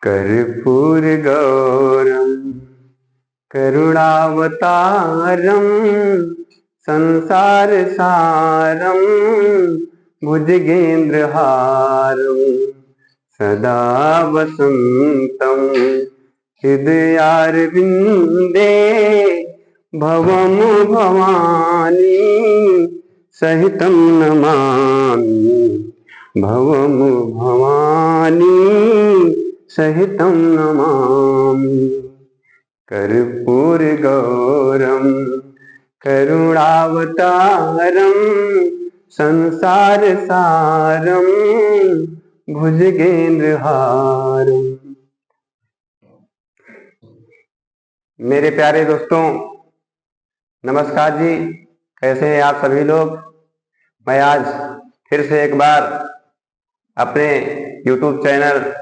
कर्पूर गौरम करुणावतारम संसार सारम भुजगेंद्रहारम सदा वसंतम हृदयारविंदे भवम भवानी सहितं नमामि भवम भवानी सहितं नमामि। कर्पूर गौरम करुणावतारम संसार सारम भुजगेंद्रहारम। मेरे प्यारे दोस्तों, नमस्कार जी। कैसे हैं आप सभी लोग? मैं आज फिर से एक बार अपने YouTube चैनल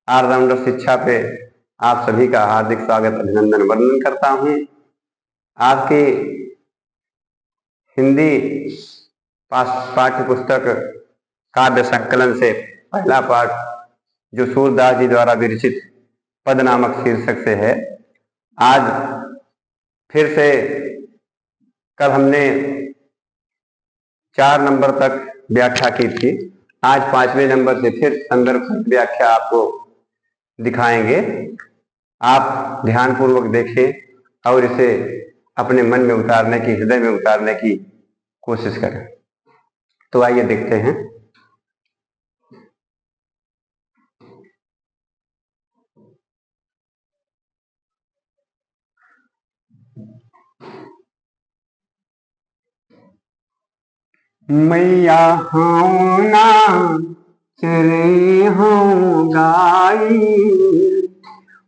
आर राउंडर शिक्षा पे आप सभी का हार्दिक स्वागत, अभिनंदन, वर्णन करता हूं। आपकी हिंदी पाठ्य पुस्तक काव्य संकलन से पहला पाठ जो सूरदास जी द्वारा विरचित पद नामक शीर्षक से है। आज फिर से कल हमने 4 नंबर तक व्याख्या की थी। आज 5वें नंबर से फिर संदर्भ व्याख्या आपको दिखाएंगे। आप ध्यानपूर्वक देखें और इसे अपने मन में उतारने की, हृदय में उतारने की कोशिश करें। तो आइए देखते हैं। मैया हूँ ना चरे हूँ गाई,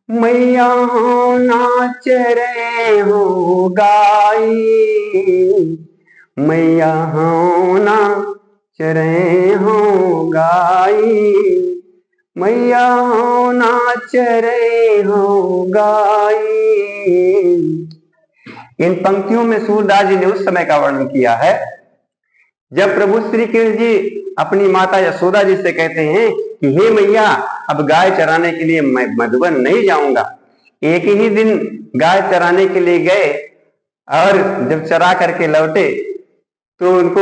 मैया हूँ ना चरे हूँ गाई, मैया हूँ ना चरे हूँ गाई, मैया हूँ ना चरे हूँ गाई। इन पंक्तियों में सूरदास जी ने उस समय का वर्णन किया है जब प्रभु श्री कृष्ण जी अपनी माता यशोदा जी से कहते हैं कि हे मैया, अब गाय चराने के लिए मैं मधुबन नहीं जाऊंगा। एक ही दिन गाय चराने के लिए गए और जब चरा करके लौटे तो उनको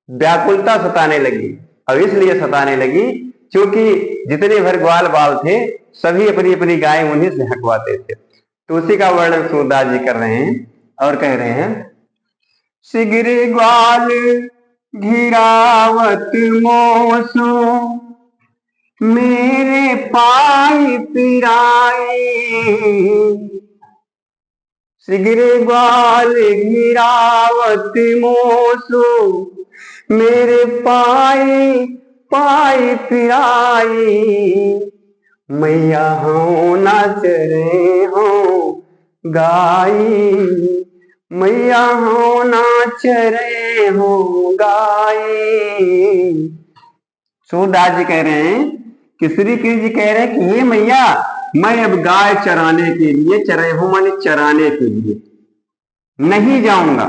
व्याकुलता सताने लगी, और इसलिए सताने लगी क्योंकि जितने भर ग्वाल बाल थे सभी अपनी अपनी गाय उन्हीं से हकवाते थे। तो उसी का वर्णन सूरदास जी कर रहे हैं और कह रहे हैं, सिगरे ग्वाल घिरावत मोसो मेरे पाई पिराई, सिगरे ग्वाल घिरावत मोसो मेरे पाई पाई पिराई, मैया हूँ ना चरे हूँ गाई, मैया हूँ ना चरे हूँ गाई। सूरदास जी कह रहे हैं कि श्री कृष्ण जी कह रहे हैं कि हे मैया, मैं अब गाय चराने के लिए, चरे हूं माने चराने के लिए नहीं जाऊंगा।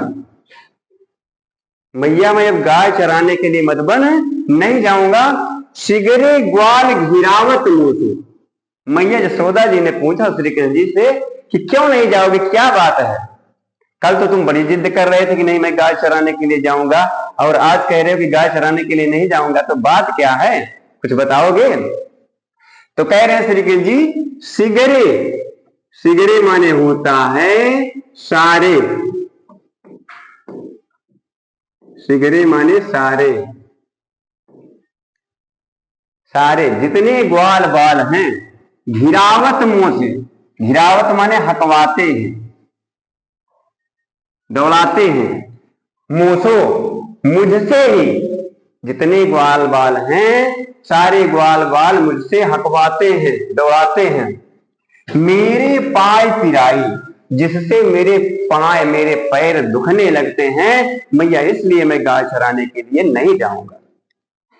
मैया, मैं अब गाय चराने के लिए मधुबन नहीं जाऊंगा। सिगरे ग्वाल घिरावत मोसो, मैया यशोदा जी ने पूछा श्री कृष्ण जी से कि क्यों नहीं जाओगे, क्या बात है? कल तो तुम बड़ी जिद कर रहे थे कि नहीं मैं गाय चराने के लिए जाऊंगा, और आज कह रहे हो कि गाय चराने के लिए नहीं जाऊंगा, तो बात क्या है, कुछ बताओगे? तो कह रहे हैं श्री कृष्ण जी, सिगरे, सिगरे माने होता है सारे, सिगरे माने सारे, सारे जितने ग्वाल बाल हैं, घिरावत मुंह से, घिरावत माने हकवाते हैं, दौड़ाते हैं, मोसो मुझसे ही, जितने ग्वाल बाल हैं सारे ग्वाल बाल मुझसे हकवाते हैं, दौड़ाते हैं। मेरे पाय पिराई, जिससे मेरे पाय, मेरे पैर दुखने लगते हैं, मैया इसलिए मैं गाय चराने के लिए नहीं जाऊंगा।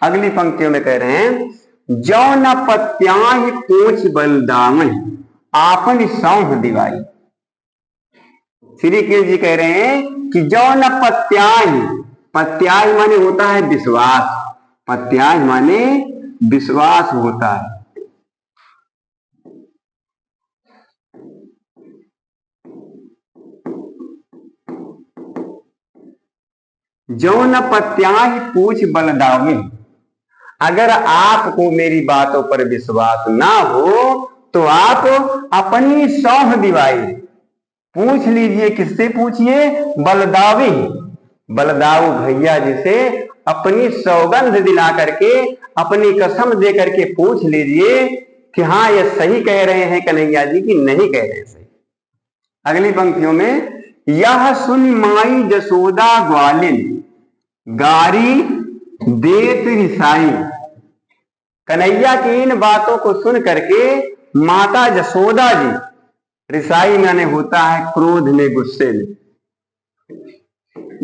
अगली पंक्तियों में कह रहे हैं, जौ न पत्याह कोच बलदामन आपन सौंह दिवाई। श्री कृष्ण जी कह रहे हैं कि जौ न पत्याह, पत्याह माने होता है विश्वास, पत्याह माने विश्वास होता है। जो न पत्याहि पूछ बलदावी। अगर आपको मेरी बातों पर विश्वास ना हो तो आप अपनी सौंह दिवाई पूछ लीजिए। किससे पूछिए? बलदावी, बलदाऊ भैया जी से अपनी सौगंध दिला करके, अपनी कसम दे करके पूछ लीजिए कि हाँ ये सही कह रहे हैं कन्हैया जी कि नहीं कह रहे हैं सही। अगली पंक्तियों में, यह सुन माई जसोदा ग्वालिन गारी देत रिसाई। कन्हैया की इन बातों को सुन करके माता जसोदा जी, रिसाई माने होता है क्रोध में, गुस्से में,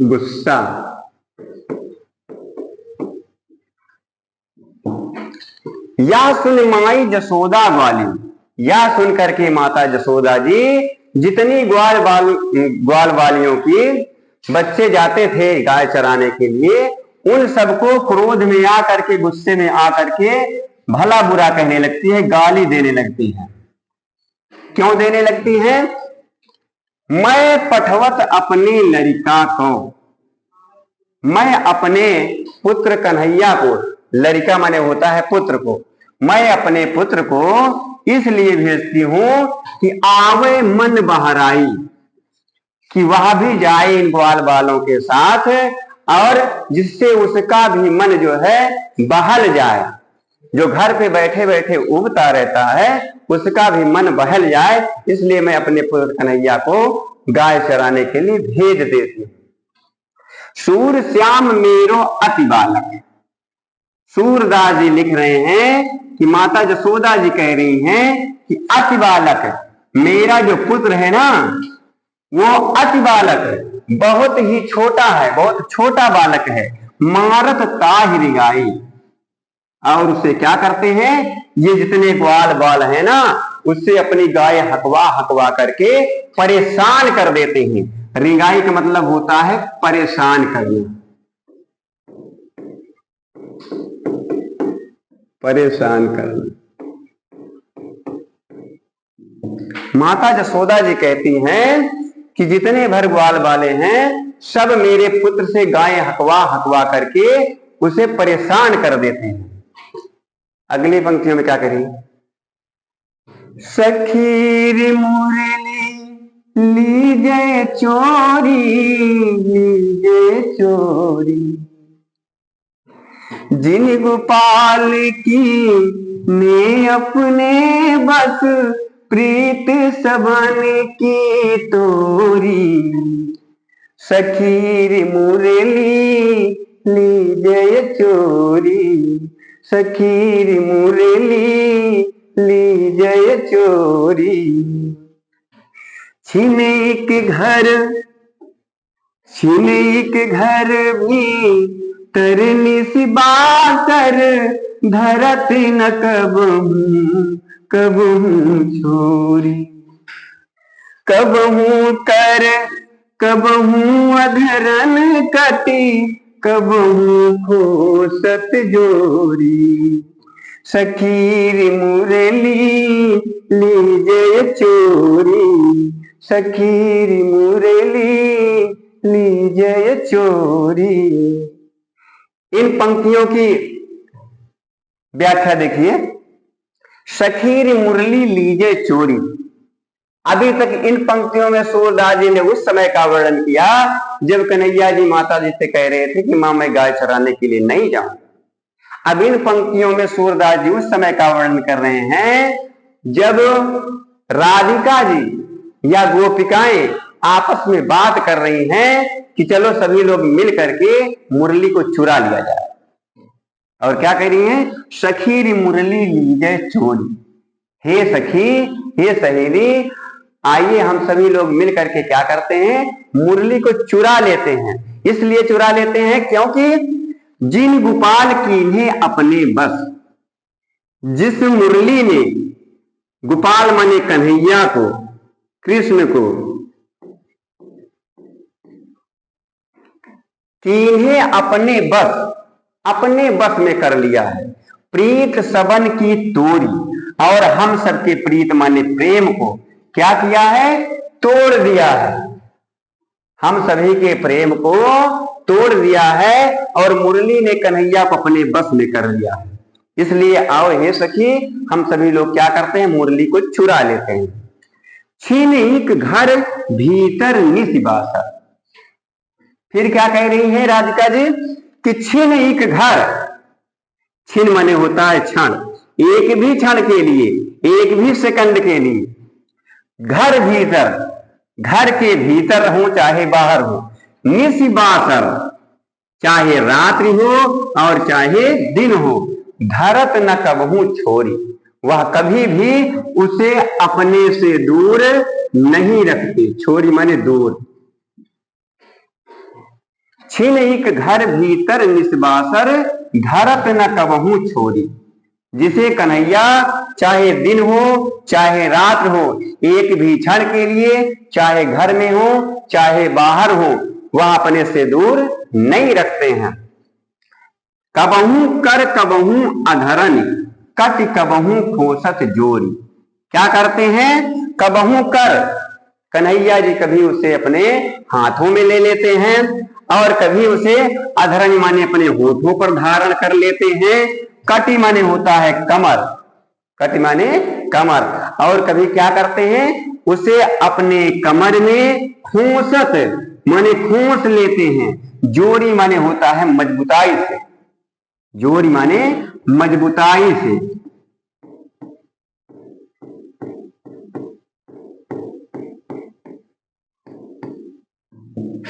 गुस्सा। या सुन माई जसोदा ग्वालिन, या सुन करके माता जसोदा जी जितनी ग्वाल वालियों की बच्चे जाते थे गाय चराने के लिए, उन सबको क्रोध में आकर के, गुस्से में आकर के भला बुरा कहने लगती है, गाली देने लगती है। क्यों देने लगती है? मैं पठवत अपनी लड़का को, मैं अपने पुत्र कन्हैया को, लड़का माने होता है पुत्र को, मैं अपने पुत्र को इसलिए भेजती हूं कि आवे मन बहराई, कि वह भी जाए इन ग्वाल बालों के साथ और जिससे उसका भी मन जो है बहल जाए। जो घर पे बैठे बैठे उबता रहता है उसका भी मन बहल जाए, इसलिए मैं अपने पुत्र कन्हैया को गाय चराने के लिए भेज देती हूं। सूर श्याम मेरो अति बालक। सूरदास जी लिख रहे हैं कि माता जसोदा जी कह रही हैं कि अति बालक, मेरा जो पुत्र है ना वो अति बालक है, बहुत ही छोटा है, बहुत छोटा बालक है। मारत ताहि गाई, और उससे क्या करते हैं, ये जितने ग्वाल बाल है ना उससे अपनी गाय हकवा हकवा करके परेशान कर देते हैं। रिगाई का मतलब होता है परेशान करना, परेशान करना। माता जसोदा जी कहती हैं कि जितने भर ग्वाल वाले हैं सब मेरे पुत्र से गाय हकवा हकवा करके उसे परेशान कर देते हैं। अगली पंक्तियों में क्या करी, सखीर मुरली लीजे चोरी, लीजे चोरी, जिन गोपाल की ने अपने बस प्रीत सबन की तोरी। सखीर मुरली लीजे चोरी, सखीर मुरली लीजे चोरी। छिने एक घर भी तरनी सी बाकर, धरत न कबहू छोरी। कबहू अधरन कटी, कबहू खोसत जोरी। सखीर मुरली लीजे चोरी, सखीर मुरली लीजे चोरी। इन पंक्तियों की व्याख्या देखिए, सखीर मुरली लीजे चोरी। अभी तक इन पंक्तियों में सूरदास जी ने उस समय का वर्णन किया जब कन्हैया जी माता जी से कह रहे थे कि मां मैं गाय चराने के लिए नहीं जाऊं। अब इन पंक्तियों में सूरदास जी उस समय का वर्णन कर रहे हैं जब राधिका जी या गोपिकाएं आपस में बात कर रही हैं कि चलो सभी लोग मिल करके मुरली को चुरा लिया जाए। और क्या कह रही हैं, सखीर मुरली लीजे चोरी। हे सखी, हे सहेली, आइए हम सभी लोग मिल करके क्या करते हैं, मुरली को चुरा लेते हैं। इसलिए चुरा लेते हैं क्योंकि जिन गोपाल की इन्हें अपने बस, जिस मुरली ने गोपाल माने कन्हैया को, कृष्ण को, कि इन्हें अपने बस में कर लिया है। प्रीत सबन की तोड़ी, और हम सबके प्रीत माने प्रेम को क्या किया है, तोड़ दिया है। हम सभी के प्रेम को तोड़ दिया है और मुरली ने कन्हैया को अपने बस में कर लिया है। इसलिए आओ हे सखी, हम सभी लोग क्या करते हैं, मुरली को चुरा लेते हैं। छीन एक घर भीतर निसिबासा, फिर क्या कह रही है राधिका जी कि छीन एक घर, छीन माने होता है क्षण, एक भी क्षण के लिए, एक भी सेकंड के लिए, घर भीतर, घर के भीतर हो चाहे बाहर हो, निसिबासर चाहे रात्रि हो और चाहे दिन हो, धरत न कबहू छोरी, वह कभी भी उसे अपने से दूर नहीं रखते। छोरी माने दूर। छीन एक घर भीतर निस्बासर, धरत न कबहू छोरी, जिसे कन्हैया चाहे दिन हो चाहे रात हो, एक भी क्षण के लिए, चाहे घर में हो चाहे बाहर हो, वह अपने से दूर नहीं रखते हैं। कबहू कर कबहू अधरन, कट कबहू खोसत जोरी, क्या करते हैं, कबहू कर, कन्हैया जी कभी उसे अपने हाथों में ले लेते हैं और कभी उसे अधरन माने अपने होठों पर धारण कर लेते हैं। कटी माने होता है कमर, कटी माने कमर, और कभी क्या करते हैं, उसे अपने कमर में खोसत माने खोस लेते हैं। जोड़ी माने होता है मजबूताई से, जोड़ी माने मजबूताई से।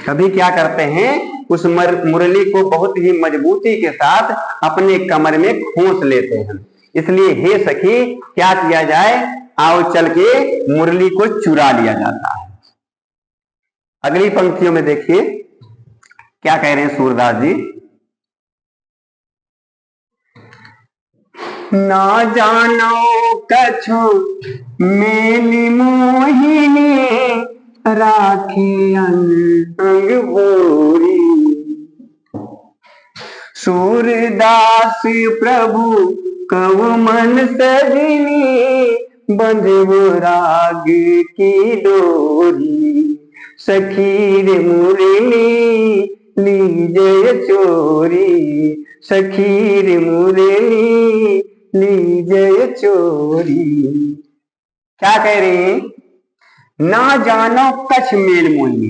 कभी क्या करते हैं, उस मुरली को बहुत ही मजबूती के साथ अपने कमर में खोस लेते हैं। इसलिए हे सखी, क्या किया जाए, आओ चल के मुरली को चुरा लिया जाता है। अगली पंक्तियों में देखिए क्या कह रहे हैं सूरदास जी, ना जानो कछु मेली मोहिनी, राखी अंग बोरी, सूरदास प्रभु कव मन सजनी, बंधु राग की डोरी, सखी रे मुरली लीजय चोरी, सखी रे मुरली लीजय चोरी। क्या कह रहे हैं, ना जानो कछ मेल मोहिनी,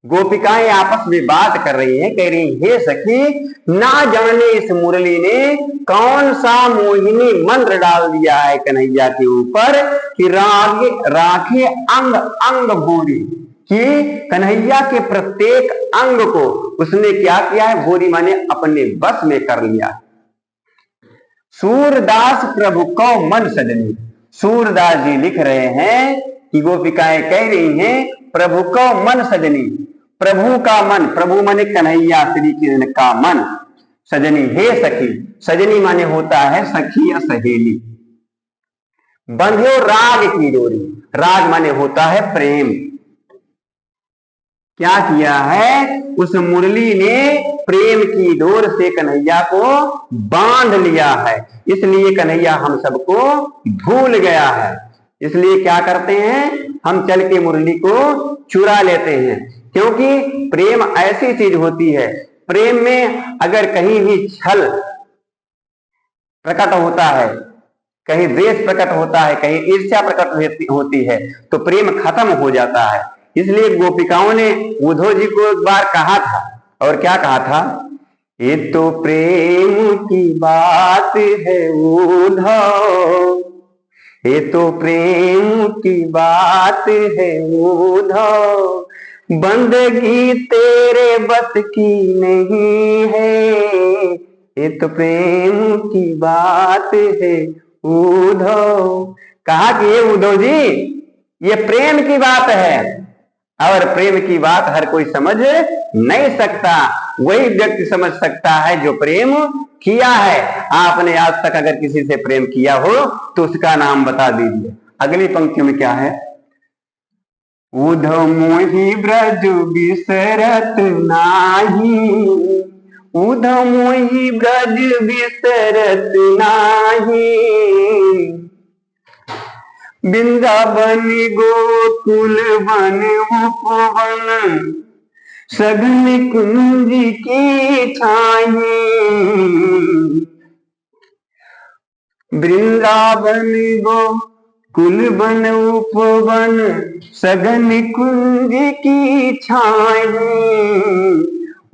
गोपिकाएं आपस में बात कर रही हैं, कह रही हे सखी, ना जाने इस मुरली ने कौन सा मोहिनी मंत्र डाल दिया है कन्हैया के ऊपर कि राखे अंग अंग भोरी, कि कन्हैया के प्रत्येक अंग को उसने क्या किया है, भोरी माने अपने बस में कर लिया। सूरदास प्रभु को मन सजनी, सूरदास जी लिख रहे हैं कि गोपिकाएं कह रही हैं प्रभु को मन सजनी, प्रभु का मन, प्रभु माने कन्हैया श्री कृष्ण का मन, सजनी हे सखी, सजनी माने होता है सखी या सहेली, बंध्यो राग की डोरी, राग माने होता है प्रेम। क्या किया है, उस मुरली ने प्रेम की डोर से कन्हैया को बांध लिया है, इसलिए कन्हैया हम सबको भूल गया है। इसलिए क्या करते हैं, हम चल के मुरली को चुरा लेते हैं, क्योंकि प्रेम ऐसी चीज होती है, प्रेम में अगर कहीं भी छल प्रकट होता है, कहीं द्वेष प्रकट होता है, कहीं ईर्ष्या प्रकट होती है, तो प्रेम खत्म हो जाता है। इसलिए गोपिकाओं ने उद्धव जी को एक बार कहा था, और क्या कहा था, ये तो प्रेम की बात है उद्धव, ये तो प्रेम की बात है उद्धव, बंदगी तेरे बस की नहीं है, ये तो प्रेम की बात है उद्धव। कहा कि ये उद्धव जी, ये प्रेम की बात है, और प्रेम की बात हर कोई समझ नहीं सकता, वही व्यक्ति समझ सकता है जो प्रेम किया है। आपने आज तक अगर किसी से प्रेम किया हो तो उसका नाम बता दीजिए। अगली पंक्तियों में क्या है, उद्धव मोहि ब्रज बिसरत नाही, उद्धव मोहि ब्रज बिसरत नाही, वृंदावन गोकुल वन उपवन सघन कुंज की छाई। वृंदावन गोकुल वन उपवन सघन कुंज की छाई।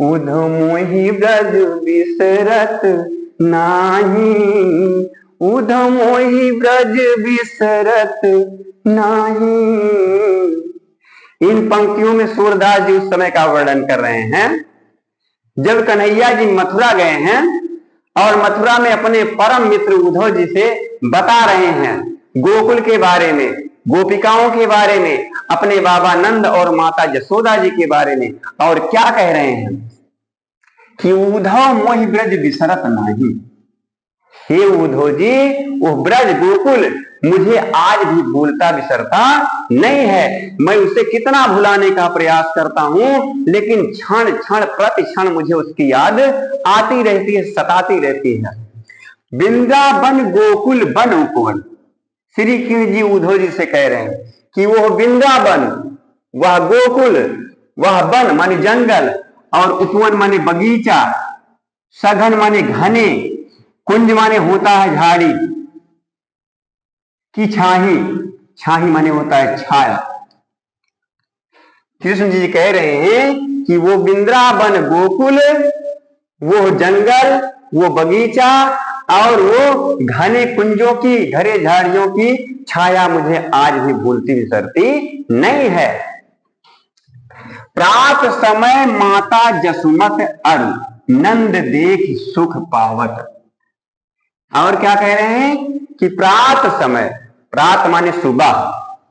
उधो मोहि ब्रज बिसरत नाही। उधो मोहि ब्रज बिसरत नाही। इन पंक्तियों में सूरदास जी उस समय का वर्णन कर रहे हैं जब कन्हैया जी मथुरा गए हैं और मथुरा में अपने परम मित्र उद्धव जी से बता रहे हैं गोकुल के बारे में, गोपिकाओं के बारे में, अपने बाबा नंद और माता यशोदा जी के बारे में। और क्या कह रहे हैं कि उद्धव मोहि ब्रज बिसरत नाही। हे उद्धव जी, वो ब्रज गोकुल मुझे आज भी भूलता बिसरता नहीं है। मैं उसे कितना भुलाने का प्रयास करता हूं, लेकिन क्षण क्षण प्रति क्षण मुझे उसकी याद आती रहती है, सताती रहती है। वृंदावन गोकुल वन उपवन, श्री कृष्ण जी उद्धव जी से कह रहे हैं कि वो वृंदावन, वह गोकुल, वह वन माने जंगल, और उपवन माने बगीचा, सघन माने घने, कुंज माने होता है झाड़ी, की छाही, छाही माने होता है छाया। कृष्ण जी कह रहे हैं कि वो वृंदावन गोकुल, वो जंगल, वो बगीचा और वो घने कुंजों की, घरे झाड़ियों की छाया मुझे आज भी भूलती बिसरती नहीं है। प्रात समय माता जसुमत अरु नंद देख सुख पावत। और क्या कह रहे हैं कि प्रात समय, प्रात माने सुबह,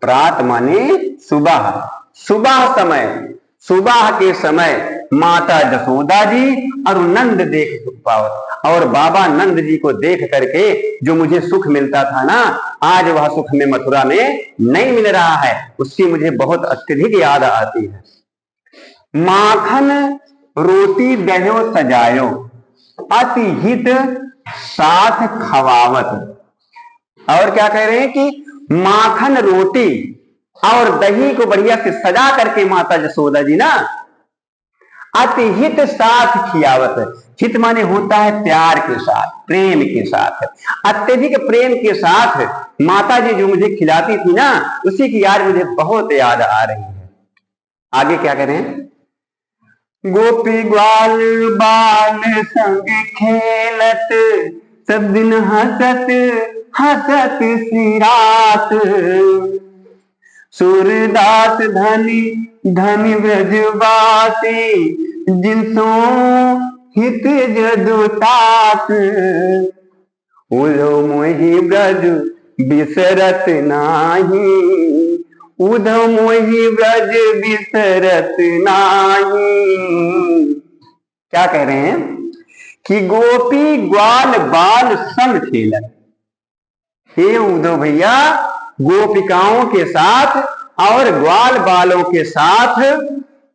प्रात माने सुबह, सुबह समय, सुबह के समय माता जसोदा जी और नंद देख सुख पावत। और बाबा नंद जी को देख करके जो मुझे सुख मिलता था ना, आज वह सुख में मथुरा में नहीं मिल रहा है, उसकी मुझे बहुत अत्यधिक याद आती है। माखन रोटी दह्यो सजायो अति हित साथ खवावत। और क्या कह रहे हैं कि माखन रोटी और दही को बढ़िया से सजा करके माता जसोदा जी ना अति हित साथ खियावत। हित माने होता है प्यार के साथ, प्रेम के साथ, अत्यधिक प्रेम के साथ माता जी जो मुझे खिलाती थी ना, उसी की याद मुझे बहुत याद आ रही है। आगे क्या कह रहे हैं, गोपी ग्वाल बाल संग खेलत सब दिन हंसत हंसत सी रात। सूरदास धनी धनी ब्रजवासी जिनसो हित जदुतात। उधो मोहि ब्रज बिसरत नाही। उधो मोहि ब्रज बिसरत नाही। क्या कह रहे हैं कि गोपी ग्वाल बाल संग खेलत। हे उद्धव भैया, गोपिकाओं के साथ और ग्वाल बालों के साथ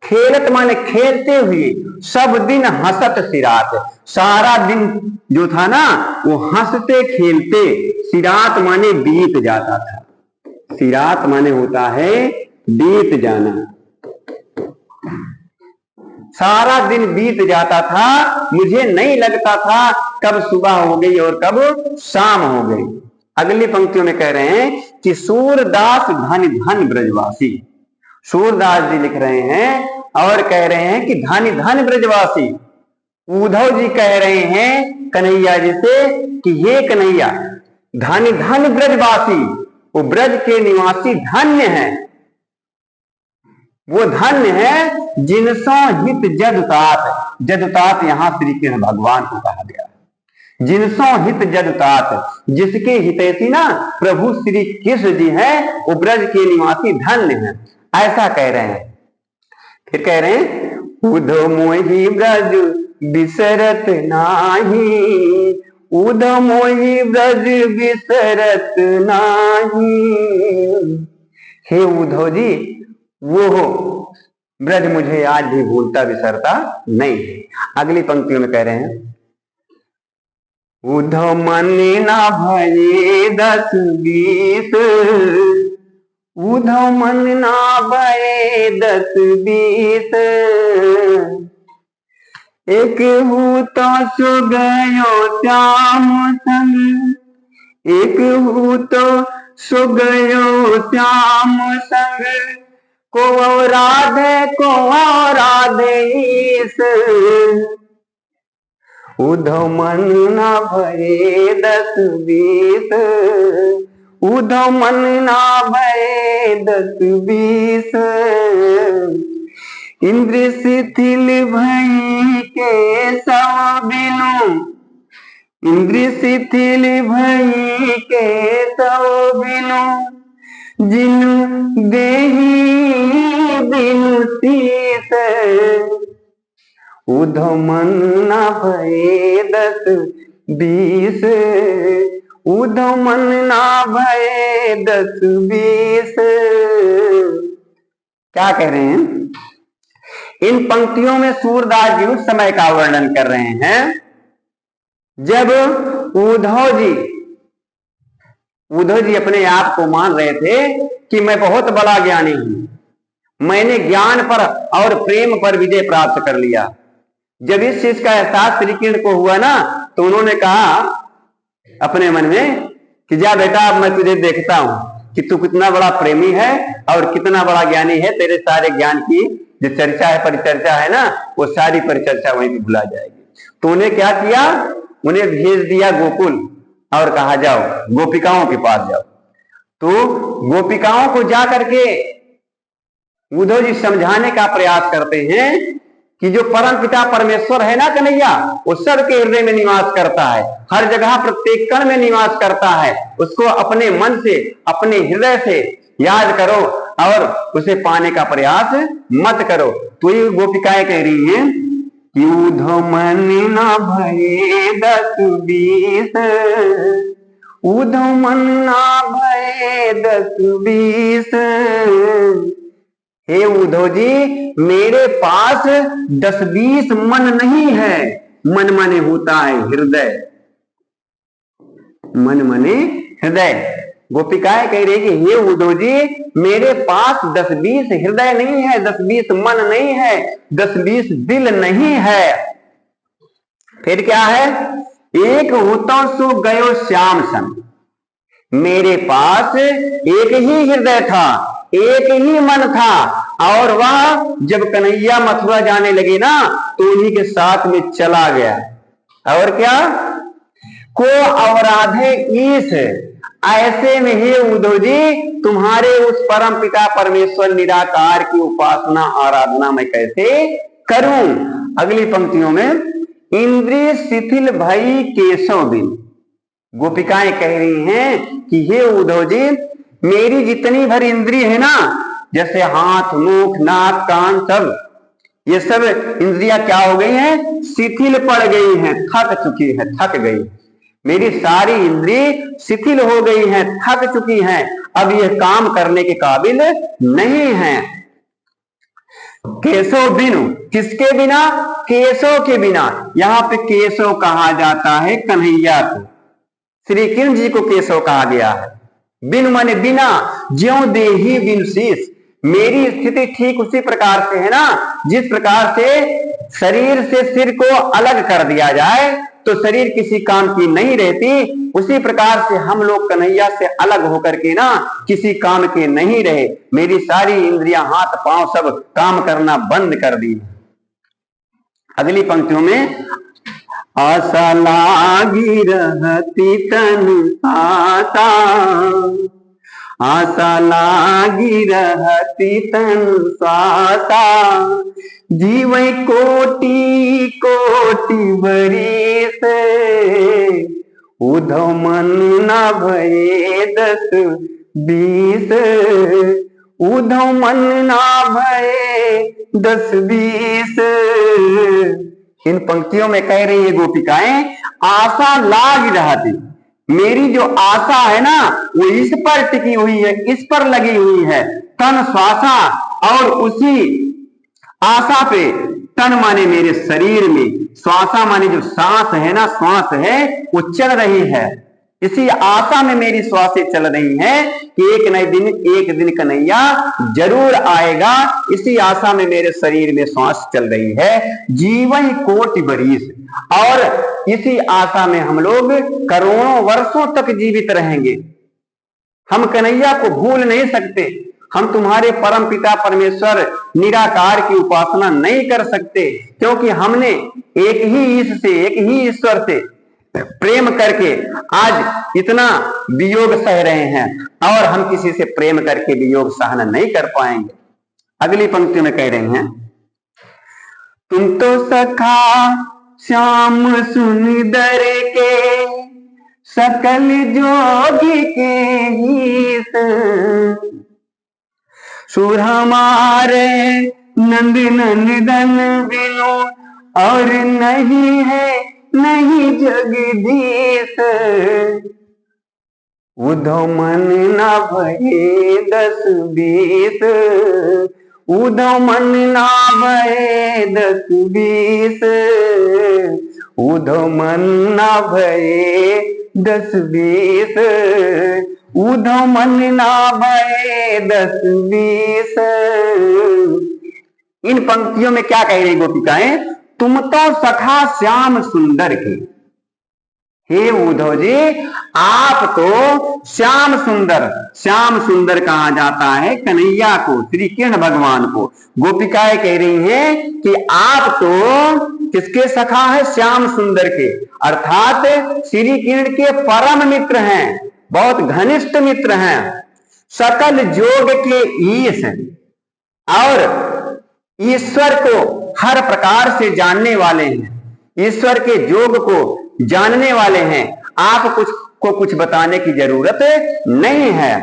खेलत माने खेलते हुए, सब दिन हंसत सिरात, सारा दिन जो था ना वो हंसते खेलते, सिरात माने बीत जाता था। सिरात माने होता है बीत जाना। सारा दिन बीत जाता था, मुझे नहीं लगता था कब सुबह हो गई और कब शाम हो गई। अगली पंक्तियों में कह रहे हैं कि सूरदास धन धन ब्रजवासी। सूरदास जी लिख रहे हैं और कह रहे हैं कि धन धन ब्रजवासी। उद्धव जी कह रहे हैं कन्हैया जी से कि हे कन्हैया, धन धन ब्रजवासी, वो ब्रज के निवासी धन्य हैं। वो धन्य है जिनसो हित जदुतात। जदुतात यहां श्री कृष्ण भगवान को कहा गया। जिनसो हित जदुतात, जिसके हितैषी ना प्रभु श्री कृष्ण जी हैं, वो ब्रज के निवासी धन्य हैं, ऐसा कह रहे हैं। फिर कह रहे हैं उद्धव मोहि ब्रज बिसरत नाही। उद्धव मोहि ब्रज बिसरत नाही। हे उद्धव जी, वो ब्रज मुझे आज भी भूलता बिसरता नहीं है। अगली पंक्तियों में कह रहे हैं उधव मन ना भये 10-20, उधव मन ना भये 10-20, एक हूँ तो सो गयो श्याम संग, एक हूँ तो सो गयो श्याम संग, को राधे ईस, उधव मन ना भये 10-20, उधव मन ना भये 10-20, इंद्र शिथिल भई केशव बिनु, इंद्र शिथिल भई केशव बिनु, जिनु देहि बिनु शीस, उधव मन ना भये 10-20, उधव मन ना भये 10-20। क्या कह रहे हैं? इन पंक्तियों में सूरदास जी उस समय का वर्णन कर रहे हैं जब उद्धव जी अपने आप को मान रहे थे कि मैं बहुत बड़ा ज्ञानी हूं, मैंने ज्ञान पर और प्रेम पर विजय प्राप्त कर लिया। जब इस चीज का एहसास श्री कृष्ण को हुआ ना, तो उन्होंने कहा अपने मन में कि जा बेटा, अब मैं तुझे देखता हूं कि तू कितना बड़ा प्रेमी है और कितना बड़ा ज्ञानी है। तेरे सारे ज्ञान की जो चर्चा है, परिचर्चा है ना, वो सारी परिचर्चा वहीं पे भुला जाएगी। तो उन्हें क्या किया? उन्हें भेज दिया गोकुल और कहा जाओ गोपिकाओं के पास जाओ। तो गोपिकाओं को जा करके उद्धव जी समझाने का प्रयास करते हैं कि जो परम पिता परमेश्वर है ना कन्हैया, वो सबके हृदय में निवास करता है, हर जगह प्रत्येक कण में निवास करता है। उसको अपने मन से, अपने हृदय से याद करो और उसे पाने का प्रयास मत करो। तो ये गोपिकाएं कह रही हैं कि उद्धव मन ना भये 10-20, उद्धव मन ना भये 10-20, हे उद्धव जी, मेरे पास 10-20 मन नहीं है। मन मने होता है हृदय, मन मने हृदय। गोपिकाएं कह रही कि हे उद्धव जी, मेरे पास 10-20 हृदय नहीं है, 10-20 मन नहीं है, 10-20 दिल नहीं है। फिर क्या है? एक होता सो गयो श्याम संग, मेरे पास एक ही हृदय था, एक ही मन था, और वह जब कन्हैया मथुरा जाने लगे ना, तो उन्हीं के साथ में चला गया। और क्या? को अवराधे ईश, ऐसे में हे उद्धव जी, तुम्हारे उस परम पिता परमेश्वर निराकार की उपासना आराधना मैं कैसे करूं? अगली पंक्तियों में इंद्रिय शिथिल भई केशव बिन, गोपिकाएं कह रही हैं कि हे उद्धव जी, मेरी जितनी भर इंद्रिय है ना, जैसे हाथ, मुख, नाक, कान, सब ये सब इंद्रियां क्या हो गई हैं? शिथिल पड़ गई हैं, थक चुकी है, थक गई। मेरी सारी इंद्रिय शिथिल हो गई हैं, थक चुकी हैं, अब ये काम करने के काबिल नहीं है। केशव बिनु, किसके बिना? केशव के बिना। यहां पे केशव कहा जाता है कन्हैया को, श्री कृष्ण जी को केशव कहा गया है। बिनु माने बिना, ज्यों देहि बिनु शीस, मेरी स्थिति ठीक उसी प्रकार से है ना, जिस प्रकार से शरीर से सिर को अलग कर दिया जाए तो शरीर किसी काम की नहीं रहती, उसी प्रकार से हम लोग कन्हैया से अलग होकर के ना किसी काम के नहीं रहे। मेरी सारी इंद्रियां, हाथ पांव सब काम करना बंद कर दी। अगली पंक्तियों में आशा लागी रहती तन आशा, आशा लागी रहती तन साता, जीवै कोटि कोटि बरिस, उद्धव मन न भये 10-20, उद्धव मन न भये 10-20। इन पंक्तियों में कह रही है गोपिकाएं, आशा लाग रहती, मेरी जो आशा है ना वो इस पर टिकी हुई है, इस पर लगी हुई है, तन श्वासा, और उसी आशा पे तन माने मेरे शरीर में, श्वासा माने जो सांस है ना, श्वास है वो चल रही है। इसी आशा में मेरी श्वासें चल रही हैं कि एक दिन कन्हैया जरूर आएगा। इसी आशा में मेरे शरीर में श्वास चल रही है। जीवन कोटि बरिस, और इसी आशा में हम लोग करोड़ों वर्षों तक जीवित रहेंगे। हम कन्हैया को भूल नहीं सकते। हम तुम्हारे परम पिता परमेश्वर निराकार की उपासना नहीं कर सकते, क्योंकि हमने एक ही ईश्वर से प्रेम करके आज इतना वियोग सह रहे हैं, और हम किसी से प्रेम करके वियोग सहना नहीं कर पाएंगे। अगली पंक्ति में कह रहे हैं, तुम तो सखा श्याम सुंदर के सकल जोगी के हित, सुर हमारे नंद नंदन बिनु और नहीं है नहीं जगदीश, उद्धव मन न भये 10-20, उद्धव मन न भये 10-20, उद्धव मन न भये 10-20, उद्धव मन न भये 10-20। इन पंक्तियों में क्या कह रही गोपिकाएं? तुम तो सखा श्याम सुंदर के, हे उद्धव जी आप तो श्याम सुंदर कहा जाता है कन्हैया को, श्री कृष्ण भगवान को। गोपिकाएं कह रही हैं कि आप तो किसके सखा है? श्याम सुंदर के, अर्थात श्री कृष्ण के परम मित्र हैं, बहुत घनिष्ठ मित्र हैं, सकल जोग के ईश, और ईश्वर को हर प्रकार से जानने वाले हैं, ईश्वर के जोग को जानने वाले हैं। आप कुछ बताने की जरूरत नहीं है।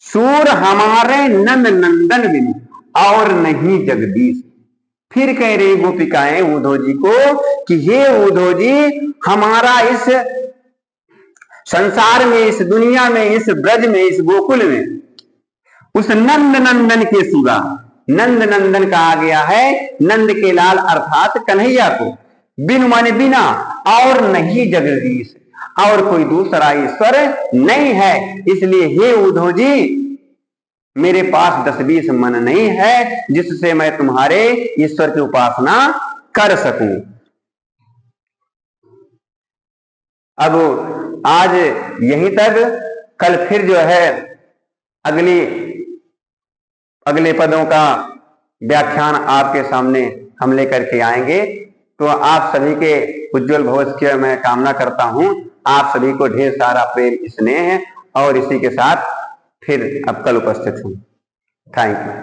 सूर हमारे नंद नंदन बिनु और नहीं जगदीश। फिर कह रही गोपिकाएं उद्धव जी को कि हे उद्धव जी, हमारा इस संसार में, इस दुनिया में, इस ब्रज में, इस गोकुल में उस नंद नंदन के सिवा, नंद नंदन कहा गया है नंद के लाल अर्थात कन्हैया को, बिनु माने बिना, और नहीं जगदीश, और कोई दूसरा ईश्वर नहीं है। इसलिए हे उद्धव जी, मेरे पास 10-20 मन नहीं है जिससे मैं तुम्हारे ईश्वर की उपासना कर सकूं। अब आज यहीं तक, कल फिर जो है अगले पदों का व्याख्यान आपके सामने हम लेकर के आएंगे। तो आप सभी के उज्जवल भविष्य की मैं कामना करता हूं। आप सभी को ढेर सारा प्रेम स्नेह है, और इसी के साथ फिर अब कल उपस्थित हूं। Thank you.